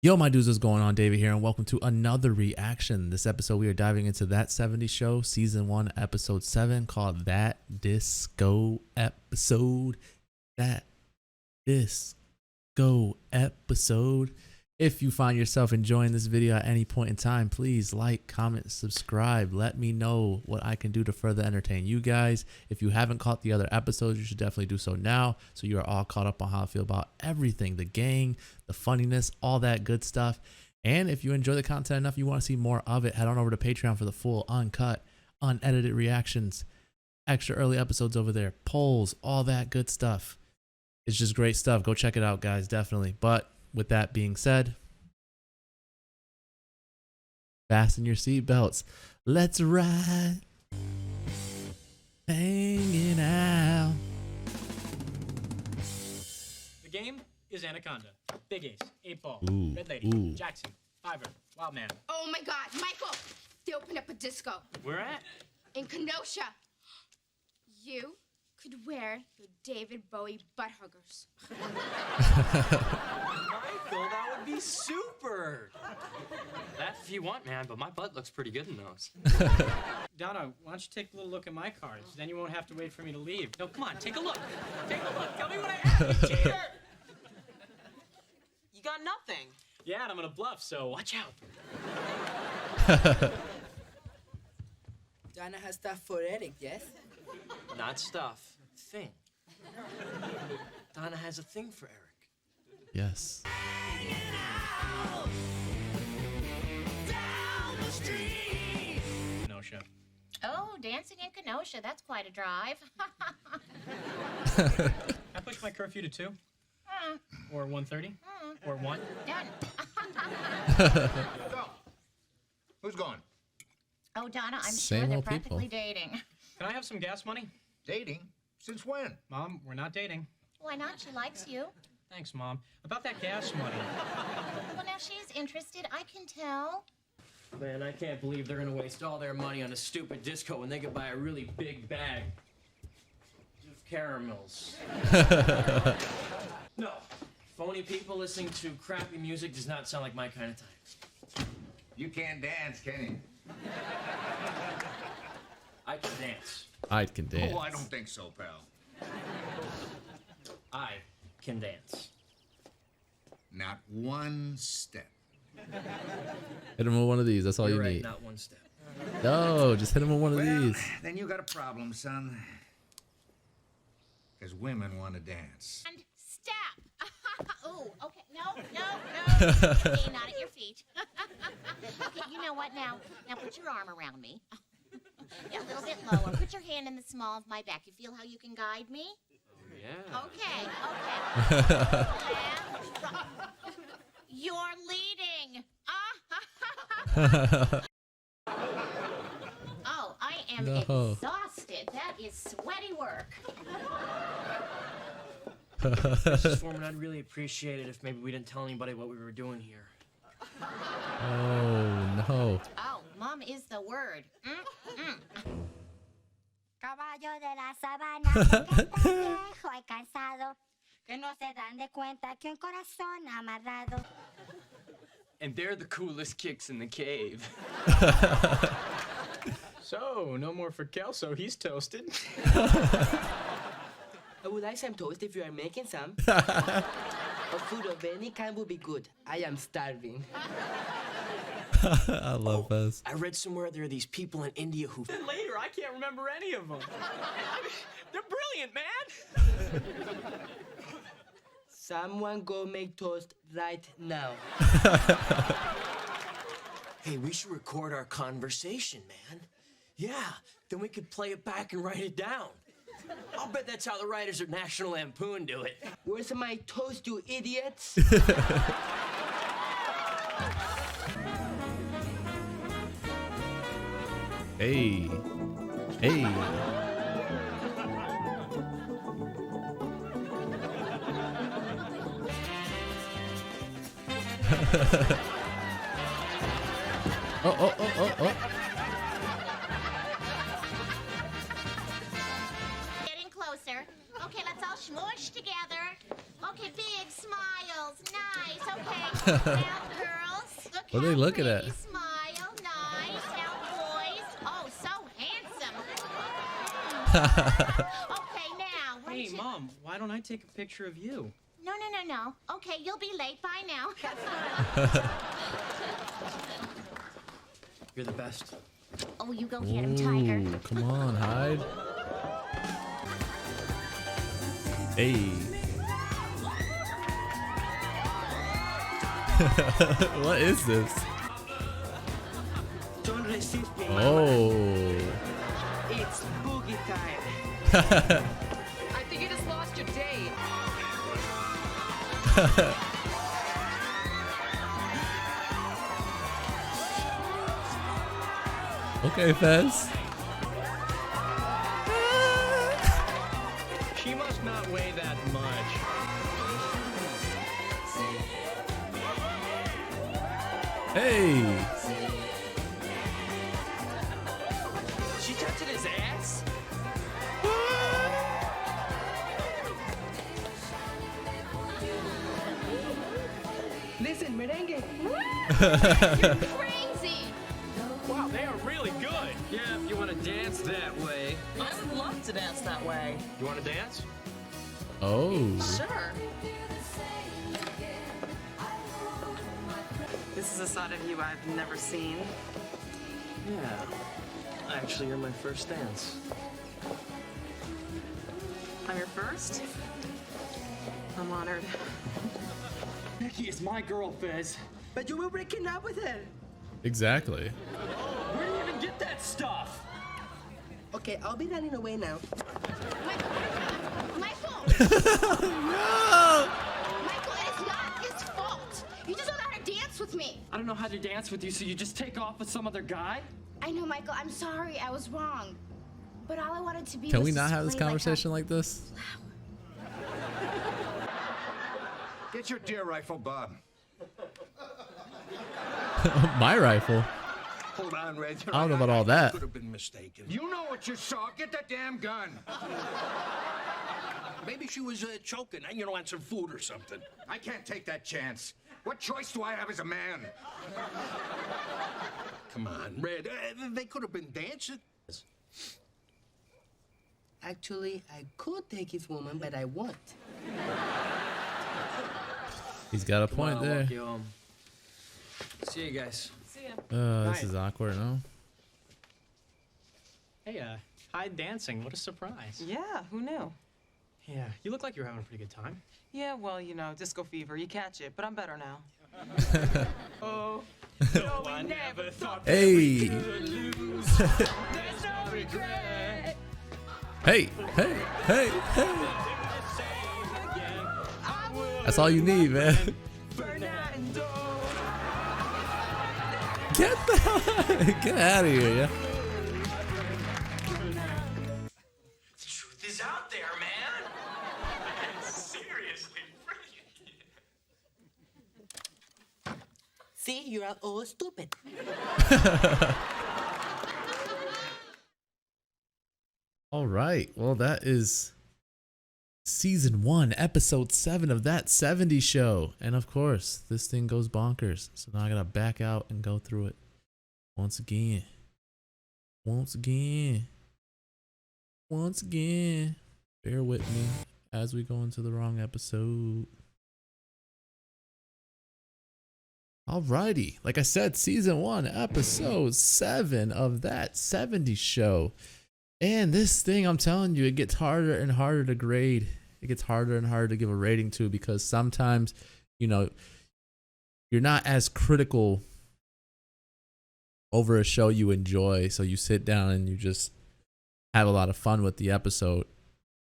Yo, my dudes, what's going on? David here, and welcome to another reaction. This episode, we are diving into That 70s Show, Season 1, Episode 7, called That Disco Episode. That Disco Episode. If you find yourself enjoying this video at any point in time, please like, comment, subscribe. Let me know what I can do to further entertain you guys. If you haven't caught the other episodes, you should definitely do so now, so you are all caught up on how I feel about everything, the gang, the funniness, all that good stuff. And if you enjoy the content enough, you want to see more of it, head on over to Patreon for the full, uncut, unedited reactions, extra early episodes over there, polls, all that good stuff. It's just great stuff. Go check it out, guys, definitely. But with that being said, fasten your seatbelts. Let's ride. Hanging out. The game is Anaconda, Big Ace, 8 Ball, Ooh, Red Lady, ooh. Jackson, Fiverr, Wild Man. Oh my God, Michael! They opened up a disco Where at? in Kenosha. You could wear the David Bowie butt huggers. Michael, that would be super. That if you want, man, but my butt looks pretty good in those. Donna, why don't you take a little look at my cards? Then you won't have to wait for me to leave. No, come on, take a look. Take a look. Tell me what I have, you cheater. You got nothing. Yeah, and I'm gonna bluff, so watch out. Donna has stuff for Eric, yes? Not stuff. Thing. Donna has a thing for Eric. Yes. Kenosha. Oh, dancing in Kenosha. That's quite a drive. Can I push my curfew to 2? Or 1:30? Or 1? Done. Go. Who's going? Oh, Donna, I'm Same sure they're old people. practically dating. Can I have some gas money? Dating? Since when? Mom, we're not dating. Why not? She likes you. Thanks, Mom. About that gas money. Well, now she's interested. I can tell. Man, I can't believe they're gonna waste all their money on a stupid disco when they could buy a really big bag of caramels. No. Phony people listening to crappy music does not sound like my kind of time. You can't dance, can you? I can dance. I can dance. Oh, I don't think so, pal. I can dance. Not one step. Hit him with one of these. That's all You're you right, need. not one step. No, just hit him with one of Well, these. then you got a problem, son. Because women want to dance. And step. Oh, okay. No. Okay, not at your feet. Okay, you know what now? Now put your arm around me. Yeah, a little bit lower. Put your hand in the small of my back. You feel how you can guide me? Yeah. Okay. Left, right. You're leading. Oh, I am No. exhausted. That is sweaty work. Mrs. Foreman, I'd really appreciate it if maybe we didn't tell anybody what we were doing here. Oh, no. Oh, Mom is the word. Caballo de la sabana, que está viejo y cansado, que no se dan de cuenta que un corazón amarrado. And they're the coolest kicks in the cave. So, no more for Kelso. He's toasted. I would like some toast if you are making some. A food of any kind would be good. I am starving. I love this. I read somewhere there are these people in India who... Later, I can't remember any of them. They're brilliant, man. Someone go make toast right now. Hey, we should record our conversation, man. Yeah, then we could play it back and write it down. I'll bet that's how the writers at National Lampoon do it. Where's my toast, you idiots? Hey. Hey. Oh. Getting closer. Okay, let's all smush together. Okay, big smiles. Nice. Okay. Now, What are they looking at? Smile, nice, now boys. Oh, so handsome. Okay, now. why Hey, don't you- Mom, why don't I take a picture of you? No. Okay, you'll be late. Bye now. You're the best. Oh, you go get him, Tiger. Ooh, come on, hide. Hey. What is this? Don't resist me, Mama. Oh. It's boogie time. I think you just lost your date. Okay, Fez. She must not weigh that much. Hey. She touching his ass? Listen, merengue. Crazy! Wow, they are really good. Yeah, if you want to dance that way. I would love to dance that way. You want to dance? Oh. Sure. This is a side of you I've never seen. Yeah. Actually, you're my first dance. I'm your first. I'm honored. Becky is my girl, Fez. But you were breaking up with her. Exactly. Where do you even get that stuff? Okay, I'll be running away now. Michael! Michael, it's not his fault. You just don't know how to dance with me. I don't know how to dance with you, so you just take off with some other guy? I know, Michael. I'm sorry. I was wrong. But all I wanted to be Can was we to not have this play conversation like this? Get your deer rifle, Bob. My rifle. Hold on, Red. I don't know about all that. Could have been mistaken. You know what you saw. Get that damn gun. Maybe she was choking, on some food or something. I can't take that chance. What choice do I have as a man? Come on, Red. They could have been dancing. Actually, I could take his woman, but I won't. He's got a point there. Walk you home. See you guys. See ya. This is awkward, no? Hey, hide dancing. What a surprise. Yeah, who knew? Yeah, you look like you're having a pretty good time. Yeah, well, disco fever. You catch it, but I'm better now. Oh, no, I never thought Hey. there's no regret. Hey, hey, hey, hey. That's all you need, man. Get out of here, yeah. The truth is out there, man. Seriously, brilliant. See, you are all stupid. All right. Well, that is season 1, episode 7 of That 70s Show. And of course, this thing goes bonkers. So now I got to back out and go through it once again. Once again. Bear with me as we go into the wrong episode. Alrighty. Like I said, season 1, episode 7 of That 70s Show. And this thing, I'm telling you, it gets harder and harder to grade. It gets harder and harder to give a rating to, because sometimes, you're not as critical over a show you enjoy. So you sit down and you just have a lot of fun with the episode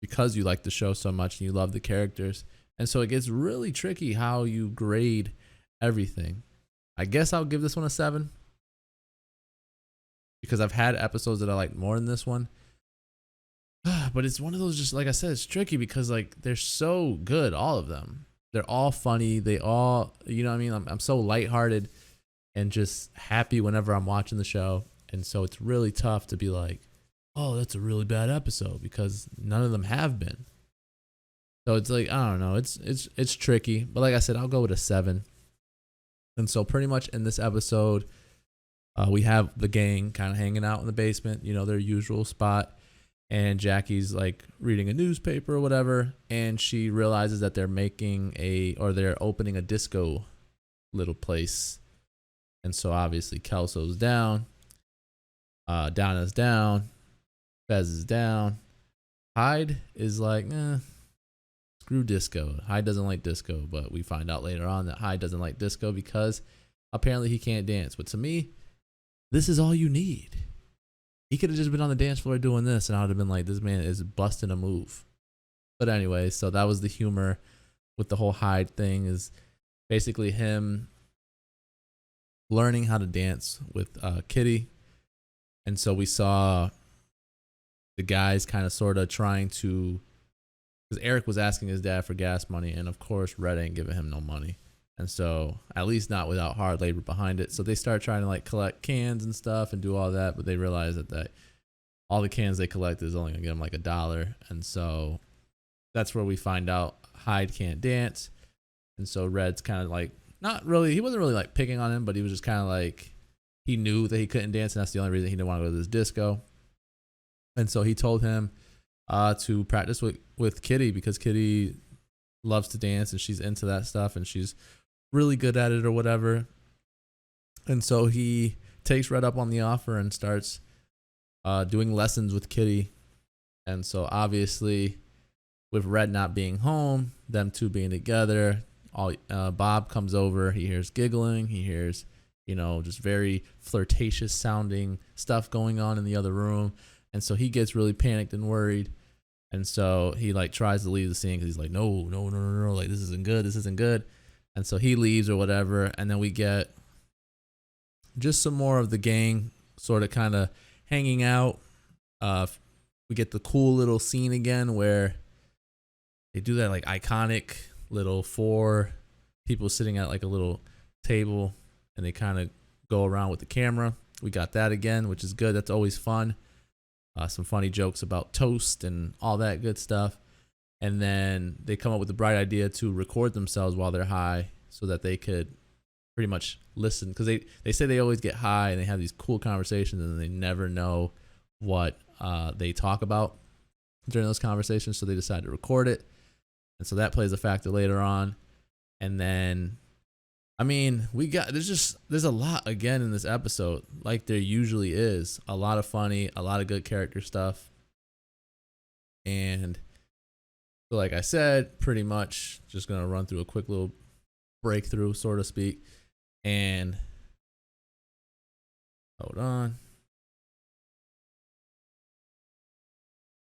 because you like the show so much and you love the characters. And so it gets really tricky how you grade everything. I guess I'll give this one a 7. Because I've had episodes that I like more than this one. But it's one of those, just like I said, it's tricky because they're so good, all of them. They're all funny. They all, I'm so lighthearted and just happy whenever I'm watching the show. And so it's really tough to be like, oh, that's a really bad episode, because none of them have been. So it's I don't know. It's tricky. But like I said, I'll go with a 7. And so pretty much in this episode, we have the gang kind of hanging out in the basement, you know, their usual spot. And Jackie's like reading a newspaper or whatever. And she realizes that they're they're opening a disco little place. And so obviously Kelso's down. Donna's down. Fez is down. Hyde is like, screw disco. Hyde doesn't like disco, but we find out later on that Hyde doesn't like disco because apparently he can't dance. But to me, this is all you need. He could have just been on the dance floor doing this, and I would have been like, this man is busting a move. But anyway, so that was the humor with the whole Hyde thing, is basically him learning how to dance with Kitty. And so we saw the guys kind of sort of trying to, because Eric was asking his dad for gas money, and of course Red ain't giving him no money. And so, at least not without hard labor behind it. So they start trying to like collect cans and stuff and do all that, but they realize that all the cans they collect is only gonna get them like $1. And so that's where we find out Hyde can't dance. And so Red's kind of like, he wasn't really like picking on him, but he was just kind of like, he knew that he couldn't dance, and that's the only reason he didn't want to go to this disco. And so he told him to practice with Kitty, because Kitty loves to dance and she's into that stuff and she's really good at it or whatever. And so he takes Red up on the offer and starts doing lessons with Kitty. And so obviously with Red not being home, them two being together, Bob comes over, he hears giggling, he hears, you know, just very flirtatious sounding stuff going on in the other room. And so he gets really panicked and worried. And so he like tries to leave the scene because he's like, no, like this isn't good. And so he leaves or whatever. And then we get just some more of the gang sort of kind of hanging out. We get the cool little scene again where they do that like iconic little 4 people sitting at like a little table, and they kind of go around with the camera. We got that again, which is good. That's always fun. Some funny jokes about toast and all that good stuff. And then they come up with the bright idea to record themselves while they're high so that they could pretty much listen. Because they say they always get high and they have these cool conversations and they never know what they talk about during those conversations. So they decide to record it. And so that plays a factor later on. And then, I mean, there's a lot again in this episode, like there usually is. A lot of funny, a lot of good character stuff. And so like I said, pretty much just going to run through a quick little breakthrough, so to speak. And hold on.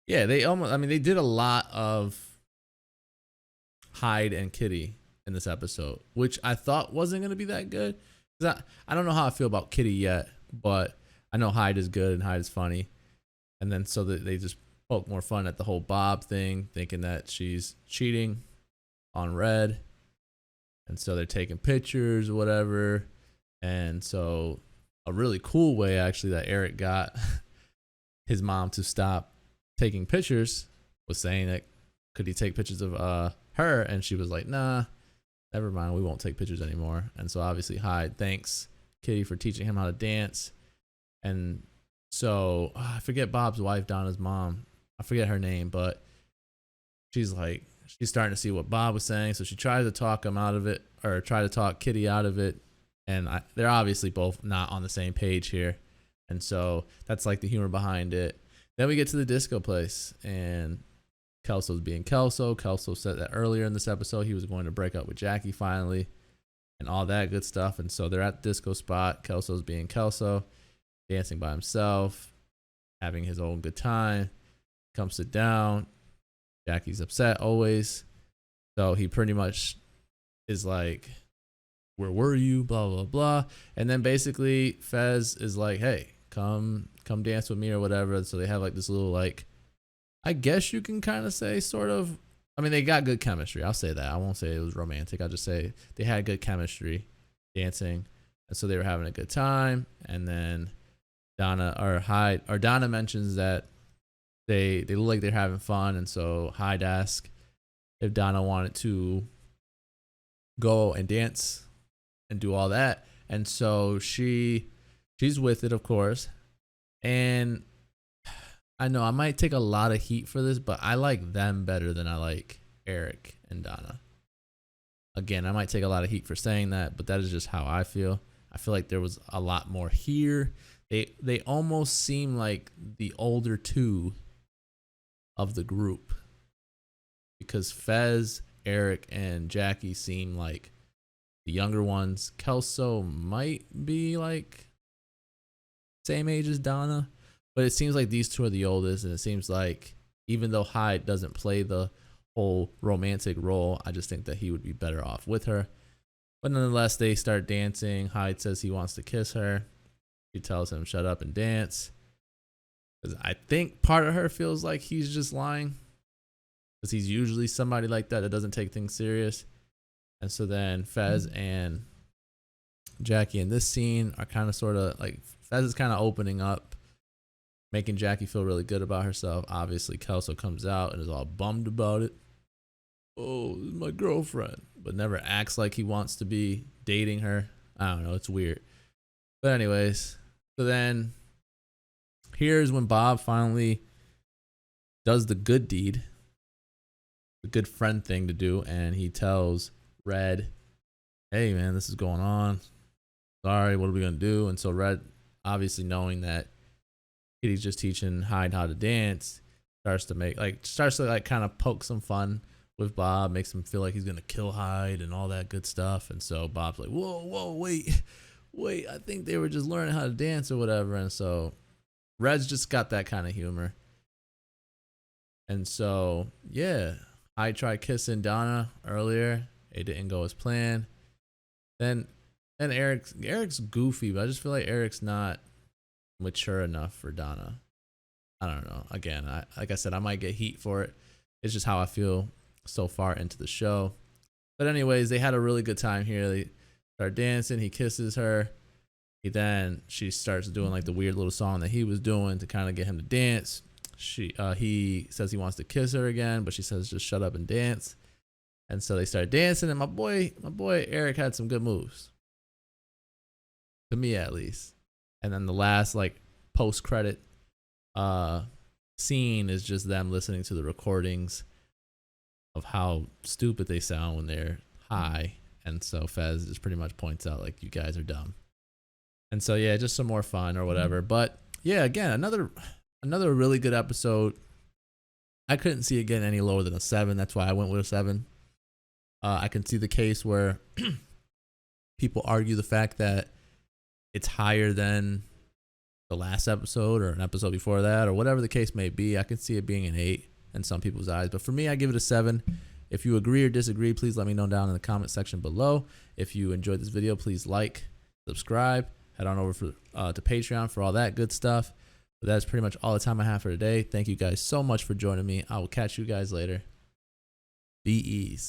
Yeah, they did a lot of Hyde and Kitty in this episode, which I thought wasn't going to be that good. I don't know how I feel about Kitty yet, but I know Hyde is good and Hyde is funny. And then so that they just poke more fun at the whole Bob thing, thinking that she's cheating on Red. And so they're taking pictures or whatever. And so a really cool way actually that Eric got his mom to stop taking pictures was saying that could he take pictures of her, and she was like, nah, never mind, we won't take pictures anymore. And so obviously Hyde thanks Kitty for teaching him how to dance. And so I forget Bob's wife, Donna's mom, I forget her name, but she's starting to see what Bob was saying, so she tries to talk him out of it, or try to talk Kitty out of it. And they're obviously both not on the same page here. And so that's like the humor behind it. Then we get to the disco place, and Kelso's being Kelso. Kelso said that earlier in this episode he was going to break up with Jackie finally, and all that good stuff. And so they're at the disco spot. Kelso's being Kelso, dancing by himself, having his own good time. Come sit down. Jackie's upset always. So he pretty much is like, where were you? Blah, blah, blah. And then basically Fez is like, hey, come dance with me or whatever. So they have like this little, like, I guess you can kind of say sort of, I mean, they got good chemistry. I'll say that. I won't say it was romantic. I'll just say they had good chemistry dancing. And so they were having a good time. And then Donna mentions that they look like they're having fun. And so Hyde asks if Donna wanted to go and dance do all that. And so she's with it, of course. And I know I might take a lot of heat for this, but I like them better than I like Eric and Donna. Again, I might take a lot of heat for saying that, but that is just how I feel. I feel like there was a lot more here. They almost seem like the older two of the group, because Fez, Eric, and Jackie seem like the younger ones. Kelso might be like same age as Donna, but it seems like these two are the oldest, and it seems like even though Hyde doesn't play the whole romantic role, I just think that he would be better off with her. But nonetheless, they start dancing. Hyde says he wants to kiss her. She tells him shut up and dance, because I think part of her feels like he's just lying, because he's usually somebody like that doesn't take things serious. And so then Fez and Jackie in this scene are kind of sort of like, Fez is kind of opening up, making Jackie feel really good about herself. Obviously, Kelso comes out and is all bummed about it. Oh, this is my girlfriend. But never acts like he wants to be dating her. I don't know. It's weird. But anyways, so then here's when Bob finally does the good deed, the good friend thing to do. And he tells Red, hey, man, this is going on. Sorry, what are we going to do? And so Red, obviously knowing that Kitty's just teaching Hyde how to dance, starts to kind of poke some fun with Bob, makes him feel like he's gonna kill Hyde and all that good stuff. And so Bob's like, whoa, wait, I think they were just learning how to dance or whatever. And so Red's just got that kind of humor. And so yeah, Hyde tried kissing Donna earlier. It didn't go as planned. Then Eric's goofy, but I just feel like Eric's not mature enough for Donna. I don't know. Again, like I said, I might get heat for it. It's just how I feel so far into the show. But anyways, they had a really good time here. They start dancing. He kisses her. She starts doing like the weird little song that he was doing to kind of get him to dance. He says he wants to kiss her again, but she says just shut up and dance. And so they start dancing, and my boy Eric had some good moves, to me at least. And then the last like post-credit scene is just them listening to the recordings of how stupid they sound when they're high. And so Fez just pretty much points out like, you guys are dumb. And so yeah, just some more fun or whatever. But yeah, again, another really good episode. I couldn't see it getting any lower than a 7. That's why I went with a 7. I can see the case where people argue the fact that it's higher than the last episode or an episode before that or whatever the case may be. I can see it being an 8 in some people's eyes, but for me, I give it a 7. If you agree or disagree, please let me know down in the comment section below. If you enjoyed this video, please like, subscribe, head on over to Patreon for all that good stuff. But that's pretty much all the time I have for today. Thank you guys so much for joining me. I will catch you guys later. Be easy.